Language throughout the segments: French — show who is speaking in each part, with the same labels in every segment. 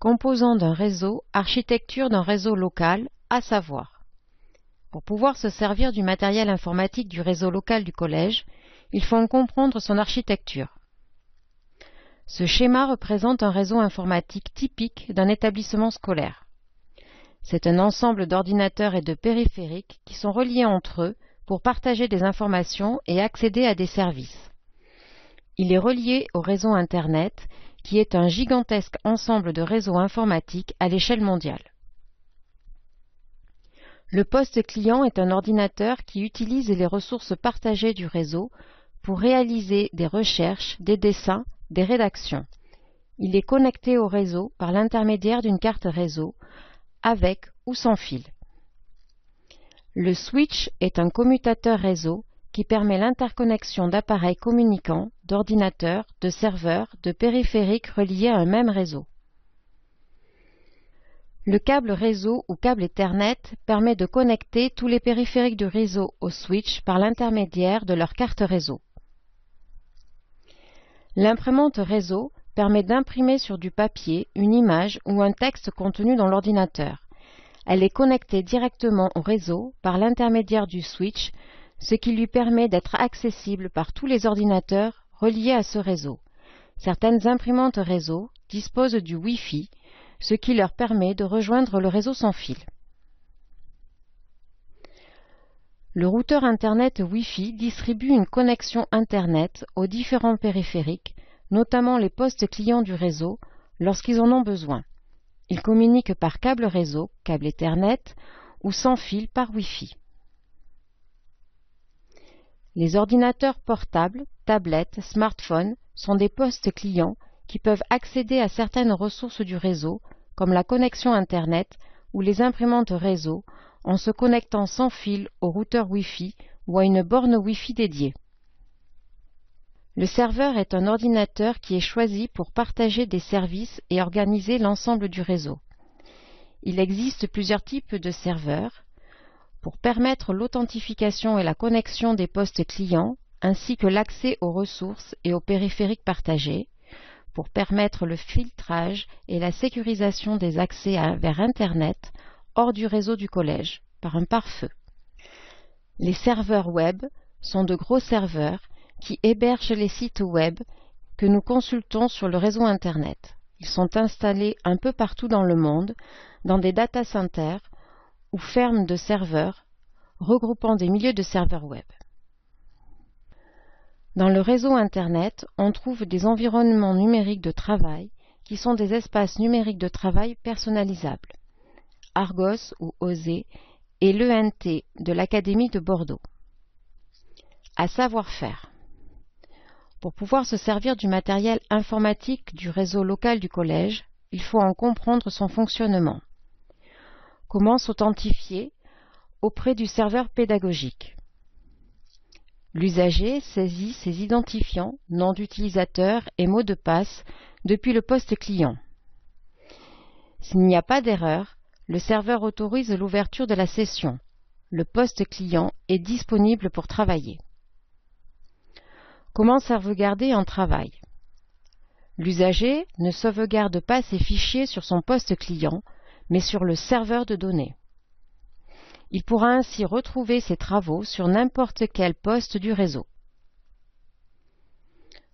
Speaker 1: Composants d'un réseau, architecture d'un réseau local, à savoir. Pour pouvoir se servir du matériel informatique du réseau local du collège, il faut en comprendre son architecture. Ce schéma représente un réseau informatique typique d'un établissement scolaire. C'est un ensemble d'ordinateurs et de périphériques qui sont reliés entre eux pour partager des informations et accéder à des services. Il est relié au réseau Internet, qui est un gigantesque ensemble de réseaux informatiques à l'échelle mondiale. Le poste client est un ordinateur qui utilise les ressources partagées du réseau pour réaliser des recherches, des dessins, des rédactions. Il est connecté au réseau par l'intermédiaire d'une carte réseau, avec ou sans fil. Le switch est un commutateur réseau qui permet l'interconnexion d'appareils communicants, d'ordinateurs, de serveurs, de périphériques reliés à un même réseau. Le câble réseau ou câble Ethernet permet de connecter tous les périphériques du réseau au switch par l'intermédiaire de leur carte réseau. L'imprimante réseau permet d'imprimer sur du papier une image ou un texte contenu dans l'ordinateur. Elle est connectée directement au réseau par l'intermédiaire du switch, ce qui lui permet d'être accessible par tous les ordinateurs reliés à ce réseau. Certaines imprimantes réseau disposent du Wi-Fi, ce qui leur permet de rejoindre le réseau sans fil. Le routeur Internet Wi-Fi distribue une connexion Internet aux différents périphériques, notamment les postes clients du réseau, lorsqu'ils en ont besoin. Ils communiquent par câble réseau, câble Ethernet, ou sans fil par Wi-Fi. Les ordinateurs portables, tablettes, smartphones sont des postes clients qui peuvent accéder à certaines ressources du réseau, comme la connexion Internet ou les imprimantes réseau, en se connectant sans fil au routeur Wi-Fi ou à une borne Wi-Fi dédiée. Le serveur est un ordinateur qui est choisi pour partager des services et organiser l'ensemble du réseau. Il existe plusieurs types de serveurs pour permettre l'authentification et la connexion des postes clients, ainsi que l'accès aux ressources et aux périphériques partagés, pour permettre le filtrage et la sécurisation des accès vers Internet hors du réseau du collège, par un pare-feu. Les serveurs web sont de gros serveurs qui hébergent les sites web que nous consultons sur le réseau Internet. Ils sont installés un peu partout dans le monde, dans des data centers ou fermes de serveurs, regroupant des milliers de serveurs web. Dans le réseau Internet, on trouve des environnements numériques de travail qui sont des espaces numériques de travail personnalisables. Argos ou OSE et l'ENT de l'Académie de Bordeaux. À savoir-faire. Pour pouvoir se servir du matériel informatique du réseau local du collège, il faut en comprendre son fonctionnement. Comment s'authentifier auprès du serveur pédagogique? L'usager saisit ses identifiants, nom d'utilisateur et mot de passe depuis le poste client. S'il n'y a pas d'erreur, le serveur autorise l'ouverture de la session. Le poste client est disponible pour travailler. Comment sauvegarder un travail? L'usager ne sauvegarde pas ses fichiers sur son poste client, mais sur le serveur de données. Il pourra ainsi retrouver ses travaux sur n'importe quel poste du réseau.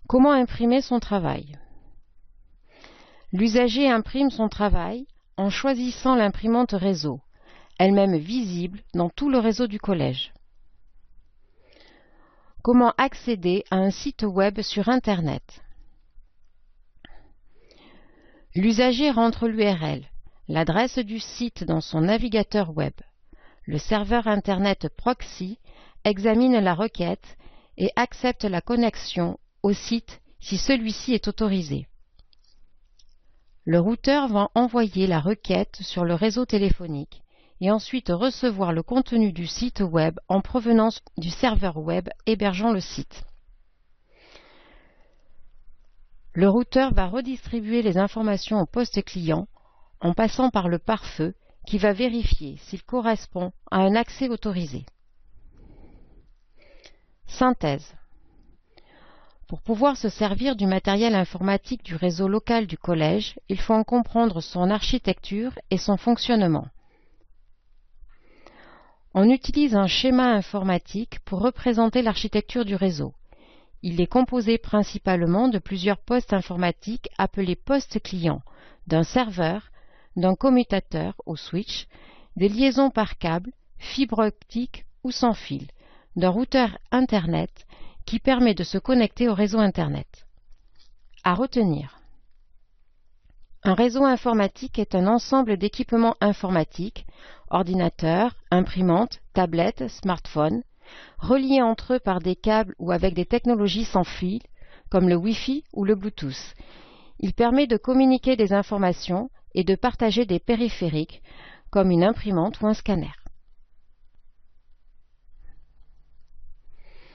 Speaker 1: Comment imprimer son travail? L'usager imprime son travail en choisissant l'imprimante réseau, elle-même visible dans tout le réseau du collège. Comment accéder à un site web sur Internet? L'usager rentre l'URL, l'adresse du site dans son navigateur web. Le serveur Internet proxy examine la requête et accepte la connexion au site si celui-ci est autorisé. Le routeur va envoyer la requête sur le réseau téléphonique et ensuite recevoir le contenu du site web en provenance du serveur web hébergeant le site. Le routeur va redistribuer les informations au poste client en passant par le pare-feu qui va vérifier s'il correspond à un accès autorisé. Synthèse. Pour pouvoir se servir du matériel informatique du réseau local du collège, il faut en comprendre son architecture et son fonctionnement. On utilise un schéma informatique pour représenter l'architecture du réseau. Il est composé principalement de plusieurs postes informatiques appelés postes clients, d'un serveur, d'un commutateur ou switch, des liaisons par câble, fibre optique ou sans fil, d'un routeur Internet qui permet de se connecter au réseau Internet. À retenir. Un réseau informatique est un ensemble d'équipements informatiques, ordinateurs, imprimantes, tablettes, smartphones, reliés entre eux par des câbles ou avec des technologies sans fil, comme le Wi-Fi ou le Bluetooth. Il permet de communiquer des informations et de partager des périphériques, comme une imprimante ou un scanner.